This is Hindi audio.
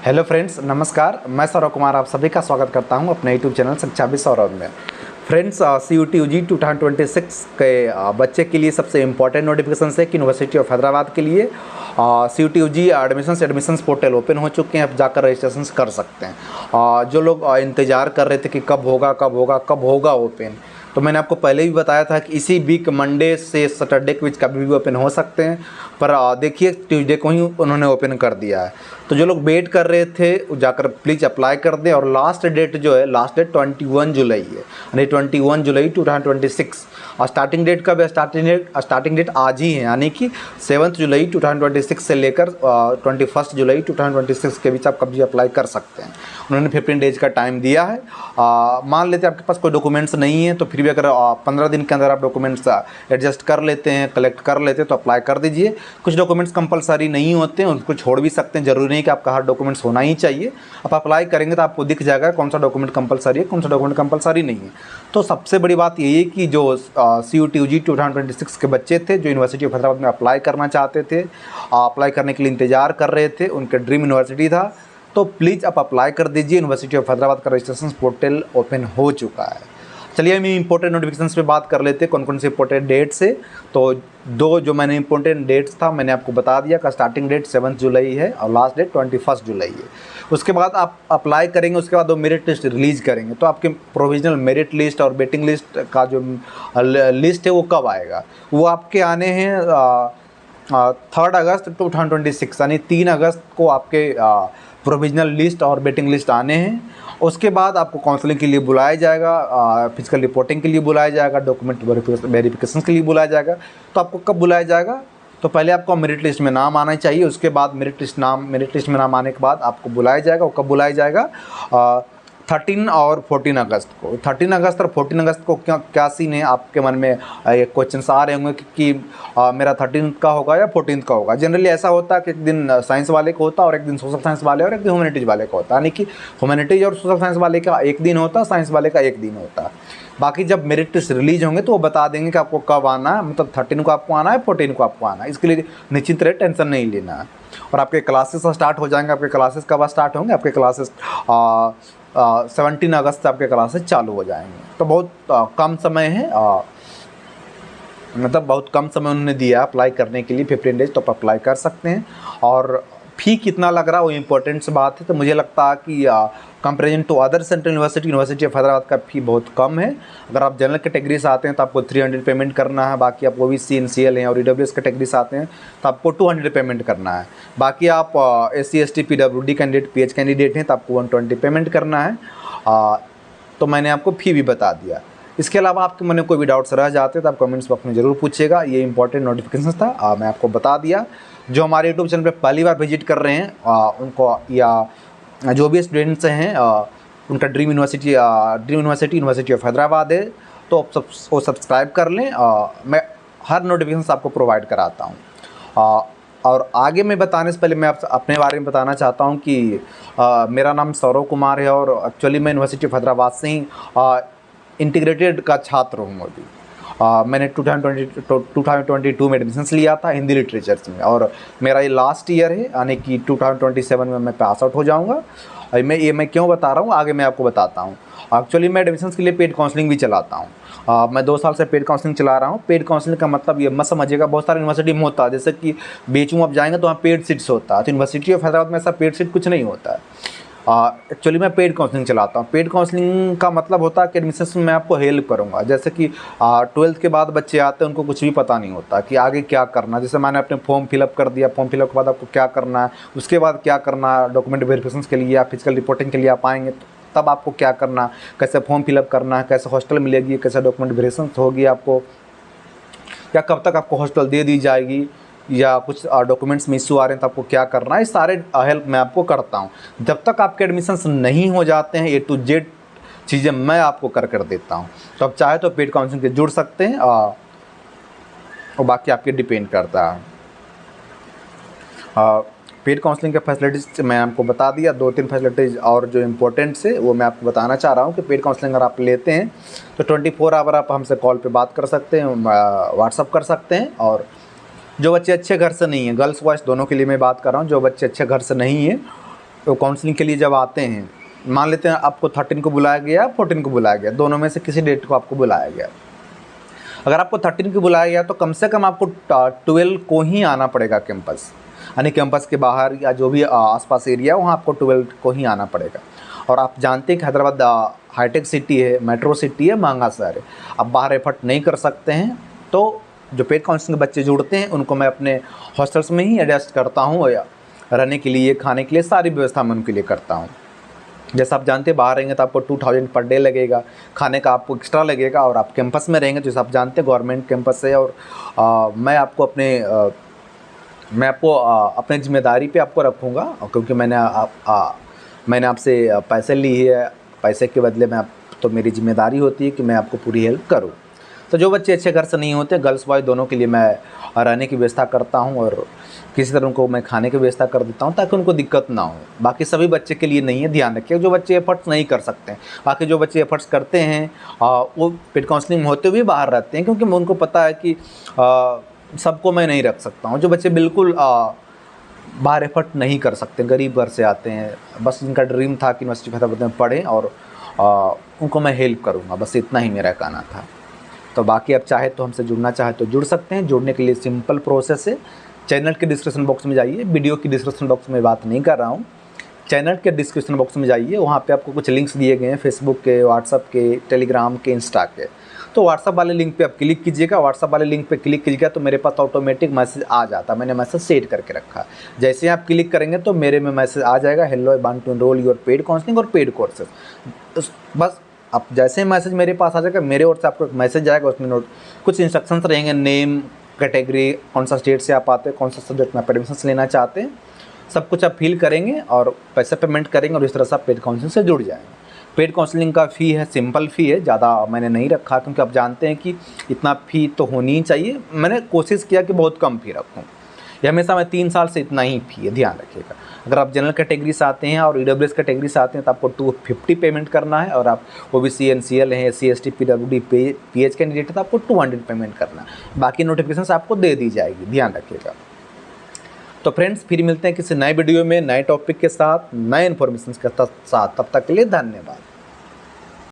हेलो फ्रेंड्स, नमस्कार। मैं सौरभ कुमार आप सभी का स्वागत करता हूं अपने यूट्यूब चैनल शिक्षा भी सौरभ में। फ्रेंड्स, CUT UG 2026 के बच्चे के लिए सबसे इम्पोर्टेंट नोटिफिकेशन है कि यूनिवर्सिटी ऑफ हैदराबाद के लिए CUT UG admissions portal open हो चुके हैं। अब जाकर रजिस्ट्रेशन कर सकते हैं। जो लोग इंतज़ार कर रहे थे कि कब होगा ओपन, तो मैंने आपको पहले भी बताया था कि इसी वीक मंडे से सैटरडे के बीच कभी भी ओपन हो सकते हैं। पर देखिए ट्यूसडे को ही उन्होंने ओपन कर दिया है। तो जो लोग वेट कर रहे थे वो जाकर प्लीज़ अप्लाई कर दें। और लास्ट डेट 21 जुलाई है, यानी 21 जुलाई 2026। और स्टार्टिंग डेट कब है? स्टार्टिंग डेट आज ही है, यानी कि 7 जुलाई 2026 से लेकर 21 जुलाई 2026 के बीच आप कभी अप्लाई कर सकते हैं। उन्होंने 15 डेज का टाइम दिया है। मान लेते हैं आपके पास कोई डॉक्यूमेंट्स नहीं है, तो फिर भी अगर 15 दिन के अंदर आप डॉक्यूमेंट्स एडजस्ट कर लेते हैं, कलेक्ट कर लेते हैं, तो अप्लाई कर दीजिए। कुछ डॉक्यूमेंट्स कंपलसरी नहीं होते हैं, उनको छोड़ भी सकते हैं। ज़रूरी नहीं कि आपका हर डॉक्यूमेंट्स होना ही चाहिए। आप अप्लाई करेंगे तो आपको दिख जाएगा कौन सा डॉक्यूमेंट कंपलसरी है, कौन सा डॉक्यूमेंट कंपलसरी नहीं है। तो सबसे बड़ी बात यही है कि जो CUT UG 2026 के बच्चे थे जो यूनिवर्सिटी ऑफ हैदराबाद में अप्लाई करना चाहते थे, अप्लाई करने के लिए इंतज़ार कर रहे थे, उनका ड्रीम यूनिवर्सिटी था, तो प्लीज़ आप अप्लाई कर दीजिए। यूनिवर्सिटी ऑफ हैदराबाद का रजिस्ट्रेशन पोर्टल ओपन हो चुका है। चलिए हम इंपॉर्टेंट नोटिफिकेशंस पे बात कर लेते हैं, कौन कौन से इंपॉर्टेंट डेट्स है। तो दो जो मैंने इंपॉर्टेंट डेट्स था मैंने आपको बता दिया का स्टार्टिंग डेट 7 जुलाई है और लास्ट डेट 21 जुलाई है। उसके बाद आप अप्लाई करेंगे, उसके बाद वो मेरिट लिस्ट रिलीज़ करेंगे। तो आपके प्रोविजनल मेरिट लिस्ट और वेटिंग लिस्ट का जो लिस्ट है वो कब आएगा? वो आपके आने हैं 3 अगस्त 2026, यानी 3 अगस्त को आपके प्रोविजनल लिस्ट और वेटिंग लिस्ट आने हैं। उसके बाद आपको काउंसलिंग के लिए बुलाया जाएगा, फिजिकल रिपोर्टिंग के लिए बुलाया जाएगा, डॉक्यूमेंट वेरिफिकेशन के लिए बुलाया जाएगा। तो आपको कब बुलाया जाएगा? तो पहले आपको मेरिट लिस्ट में नाम आना चाहिए। उसके बाद मेरिट लिस्ट में नाम आने के बाद आपको बुलाया जाएगा। वो कब बुलाया जाएगा? 13 और 14 अगस्त को। 13 अगस्त और 14 अगस्त को क्या सीन है आपके मन में ये क्वेश्चंस आ रहे होंगे कि मेरा 13 का होगा या 14 का होगा। जनरली ऐसा होता है कि एक दिन साइंस वाले को होता है और एक दिन सोशल साइंस वाले और एक दिन ह्यूमैनिटीज़ वाले का होता है, यानी कि ह्यूमैनिटीज़ और सोशल साइंस वाले का एक दिन होता है, साइंस वाले का एक दिन होता है। बाकी जब मेरिट लिस्ट रिलीज होंगे तो वो बता देंगे कि आपको कब आना है, मतलब 13 को आपको आना है, 14 को आपको आना है। इसके लिए निश्चिंत रहे, टेंशन नहीं लेना है। और आपके क्लासेस स्टार्ट हो जाएंगे। आपके क्लासेस कब स्टार्ट होंगे? आपके क्लासेस 17 अगस्त से आपके क्लासेस चालू हो जाएंगे। तो बहुत कम समय है, मतलब बहुत कम समय उन्होंने दिया अप्लाई करने के लिए, 15 डेज। तो आप अप्लाई कर सकते हैं। और फ़ी कितना लग रहा है वो इम्पोर्टेंट सी बात है। तो मुझे लगता है कि comparison to other central university of Hyderabad का फ़ी बहुत कम है। अगर आप जनरल कैटेगरी से आते हैं तो आपको 300 पेमेंट करना है। बाकी आप OBC NCL हैं और EWS कैटेगरी से आते हैं तो आपको 200 पेमेंट करना है। बाकी आप SC ST PWD candidate PH candidate हैं तो आपको 120 पेमेंट करना है। तो मैंने आपको फ़ी भी बता दिया। इसके अलावा आपके मन में कोई भी डाउट्स रह जाते तो आप कमेंट्स बॉक्स में ज़रूर पूछिएगा। ये इंपॉर्टेंट नोटिफिकेशन था, मैं आपको बता दिया। जो हमारे यूट्यूब चैनल पे पहली बार विजिट कर रहे हैं उनको, या जो भी स्टूडेंट्स हैं उनका ड्रीम यूनिवर्सिटी ऑफ हैदराबाद है, तो आप वो सब्सक्राइब कर लें। मैं हर नोटिफिकेशन आपको प्रोवाइड कराता हूँ। और आगे मैं बताने से पहले मैं आप अपने बारे में बताना चाहता हूँ कि मेरा नाम सौरभ कुमार है और एक्चुअली मैं यूनिवर्सिटी ऑफ हैदराबाद से ही इंटीग्रेटेड का छात्र हूँ अभी। मैंने 2022 में एडमिशन्स लिया था हिंदी लिटरेचर में, और मेरा ये लास्ट ईयर है, यानी कि 2027 में मैं पास आउट हो जाऊँगा। और मैं क्यों बता रहा हूँ आगे मैं आपको बताता हूँ। एक्चुअली मैं एडमिशन्स के लिए पेड काउंसलिंग भी चलाता हूँ। मैं 2 साल से पेड काउंसलिंग चला रहा हूँ। पेड काउंसलिंग का मतलब ये मत समझिएगा, बहुत सारे यूनिवर्सिटी में होता है, जैसे कि BHU आप जाएंगे तो वहाँ पेड सीट्स होता है। तो यूनिवर्सिटी ऑफ हैदराबाद में ऐसा पेड सीट कुछ नहीं होता है। एक्चुअली मैं पेड काउंसलिंग चलाता हूँ। पेड काउंसलिंग का मतलब होता है कि एडमिशन में मैं आपको हेल्प करूँगा। जैसे कि 12th के बाद बच्चे आते हैं, उनको कुछ भी पता नहीं होता कि आगे क्या करना। जैसे मैंने अपने फॉर्म फिलअप कर दिया, फॉर्म फिलअप के बाद आपको क्या करना है, उसके बाद क्या करना है, डॉक्यूमेंट वेरिफिकेशन के लिए या फिजिकल रिपोर्टिंग के लिए आप आएंगे तब आपको क्या करना, कैसे फॉर्म फिलअप करना है, कैसे हॉस्टल मिलेगी, कैसे डॉक्यूमेंट वेरिफिकेशन होगी आपको, या कब तक आपको हॉस्टल दे दी जाएगी, या कुछ डॉक्यूमेंट्स में इशू आ रहे हैं तो आपको क्या करना है, ये सारे हेल्प मैं आपको करता हूँ। जब तक आपके एडमिशन्स नहीं हो जाते हैं A to Z चीज़ें मैं आपको कर देता हूँ। तो आप चाहे तो पेड काउंसलिंग से जुड़ सकते हैं, और बाकी आपके डिपेंड करता है। पेड काउंसलिंग के फैसिलिटीज़ मैं आपको बता दिया। 2-3 फैसिलिटीज़ और जो इम्पोर्टेंट है वो मैं आपको बताना चाह रहा हूँ कि पेड काउंसलिंग अगर आप लेते हैं तो 24 आवर आप हमसे कॉल पे बात कर सकते हैं, व्हाट्सअप कर सकते हैं। और जो बच्चे अच्छे घर से नहीं हैं, गर्ल्स बॉयज़ दोनों के लिए मैं बात कर रहा हूँ, जो बच्चे अच्छे घर से नहीं हैं वो काउंसलिंग के लिए जब आते हैं, मान लेते हैं आपको 13 को बुलाया गया, 14 को बुलाया गया, दोनों में से किसी डेट को आपको बुलाया गया। अगर आपको 13 को बुलाया गया तो कम से कम आपको 12 को ही आना पड़ेगा कैंपस, यानी कैंपस के बाहर या जो भी आसपास एरिया वहाँ आपको 12 को ही आना पड़ेगा। और आप जानते हैं कि हैदराबाद हाईटेक सिटी है, मेट्रो सिटी है, महंगा शहर है, आप बाहर एफर्ट नहीं कर सकते हैं। तो जो पेड काउंसलिंग के बच्चे जुड़ते हैं उनको मैं अपने हॉस्टल्स में ही एडजस्ट करता हूँ, या रहने के लिए, खाने के लिए, सारी व्यवस्था मैं उनके लिए करता हूँ। जैसा आप जानते हैं बाहर रहेंगे तो आपको 2000 पर डे लगेगा, खाने का आपको एक्स्ट्रा लगेगा, और आप कैंपस में रहेंगे तो जैसा आप जानते हैं गवर्नमेंट कैंपस है, और मैं आपको अपने जिम्मेदारी पे आपको रखूँगा, क्योंकि मैंने आपसे पैसे ली है, पैसे के बदले में तो मेरी जिम्मेदारी होती है कि मैं आपको पूरी हेल्प करूँ। तो जो बच्चे अच्छे घर से नहीं होते, गर्ल्स बॉय दोनों के लिए मैं रहने की व्यवस्था करता हूँ, और किसी तरह उनको मैं खाने की व्यवस्था कर देता हूँ ताकि उनको दिक्कत ना हो। बाकी सभी बच्चे के लिए नहीं है, ध्यान रखिए। जो बच्चे एफर्ट्स नहीं कर सकते हैं, बाकी जो बच्चे एफर्ट्स करते हैं वो पेड काउंसलिंग में होते हुए बाहर रहते हैं, क्योंकि उनको पता है कि सबको मैं नहीं रख सकता हूँ। जो बच्चे बिल्कुल बाहर एफर्ट नहीं कर सकते, गरीब घर से आते हैं, बस जिनका ड्रीम था कि यूनिवर्सिटी हैदराबाद में पढ़ें, और उनको मैं हेल्प करूँगा, बस इतना ही मेरा कहना था। तो बाकी आप चाहे तो हमसे जुड़ना चाहे तो जुड़ सकते हैं। जुड़ने के लिए सिंपल प्रोसेस है, चैनल के डिस्क्रिप्शन बॉक्स में जाइए, वीडियो की डिस्क्रिप्शन बॉक्स में बात नहीं कर रहा हूँ, चैनल के डिस्क्रिप्शन बॉक्स में जाइए, वहाँ पे आपको कुछ लिंक्स दिए गए हैं, फेसबुक के, व्हाट्सअप के, टेलीग्राम के, इंस्टा के। तो व्हाट्सअप वाले लिंक पे आप क्लिक कीजिएगा, व्हाट्सअप वाले लिंक पे क्लिक कीजिएगा तो मेरे पास ऑटोमेटिक मैसेज आ जाता, मैंने मैसेज सेट करके रखा। जैसे आप क्लिक करेंगे तो मेरे में मैसेज आ जाएगा, hello I want to enroll your paid counselling और पेड कोर्सेज। बस आप जैसे ही मैसेज मेरे पास आ जाएगा, मेरे ओर से आपको एक मैसेज आएगा, उसमें कुछ इंस्ट्रक्शंस रहेंगे, नेम, कैटेगरी, कौन सा स्टेट से आप आते हैं, कौन सा सब्जेक्ट में आप एडमिशन लेना चाहते हैं, सब कुछ आप फिल करेंगे और पैसा पेमेंट करेंगे, और इस तरह से आप पेड काउंसलिंग से जुड़ जाएंगे। पेड काउंसलिंग का फ़ी है, सिंपल फ़ी है, ज़्यादा मैंने नहीं रखा, क्योंकि आप जानते हैं कि इतना फ़ी तो होनी ही चाहिए। मैंने कोशिश किया कि बहुत कम फ़ी रखूँ, ये हमेशा मैं 3 साल से इतना ही फ़ी है, ध्यान रखिएगा। अगर आप जनरल कैटेगरी से आते हैं और ईडब्ल्यूएस कैटेगरी से आते हैं तो आपको 250 पेमेंट करना है, और आप ओबीसी, एनसीएल हैं, SC, ST, PWD, pH candidate है तो आपको 200 पेमेंट करना है। बाकी नोटिफिकेशन आपको दे दी जाएगी, ध्यान रखिएगा। तो फ्रेंड्स, फिर मिलते हैं किसी नए वीडियो में, नए टॉपिक के साथ, नए इन्फॉर्मेशन के साथ। तब तक के लिए धन्यवाद।